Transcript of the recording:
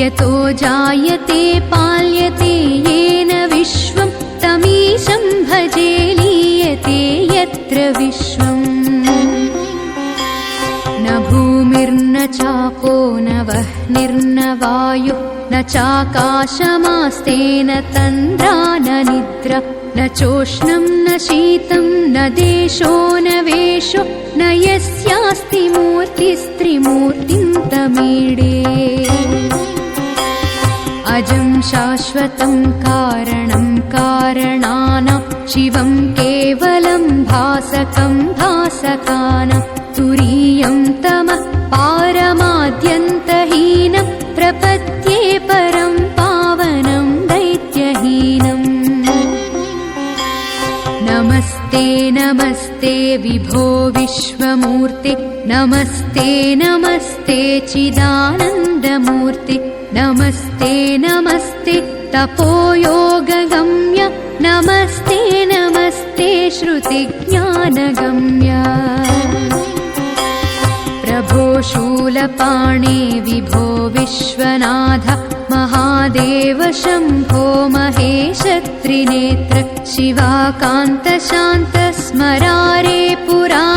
यतो जायते पाल्यते येन विश्वं तमीशं भजे लीयते यत्र विश्वम् न भूमिर्न चापो न वह्निर्न वायुः न चाकाशमास्तेन तन्द्रा न निद्रा न चोष्णं न शीतं न देशो न वेशो न यस्यास्ति मूर्तिस्त्रिमूर्तिं तमीडे अजं शाश्वतं कारणं कारणानां शिवं केवलं भासकं भासकानां तुरीयं तमः पारमाद्यन्तहीनं प्रपद्ये परं पावनं दैत्यहीनम् नमस्ते नमस्ते विभो विश्वमूर्ते नमस्ते नमस्ते चिदानन्दमूर्ते नमस्ते नमस्ते तपोयोगगम्य नमस्ते नमस्ते श्रुतिज्ञानगम्य प्रभो शूलपाणे विभो विश्वनाथ महादेव शम्भो महेश त्रिनेत्र शिवाकान्त शान्त स्मरारे पुरा